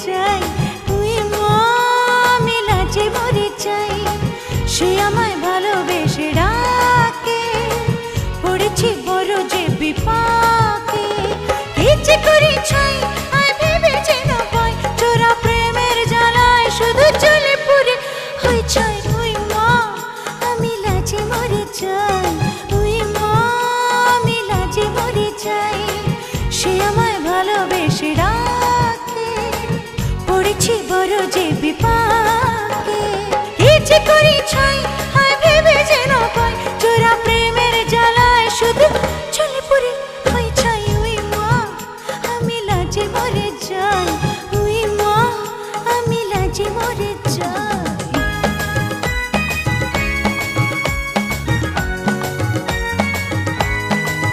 চাই, তুই মা আমি লাজে মরে চাই। সে আমায় ভালোবেসে ডাকে, পড়েছি বড় যে বিপাকে। কি যে করি ছাই আয় ভেবে যেন পাই, চোরা প্রেমের জ্বালায় শুধু চলে পুরে হই চাই। তুই মা আমি লাজে মরে চাই, তুই মা আমি লাজে মরে চাই। সে আমায় ভালোবেসে ডাকে, পড়েছি বড় যে বিপাকে। কি যে করি ছাই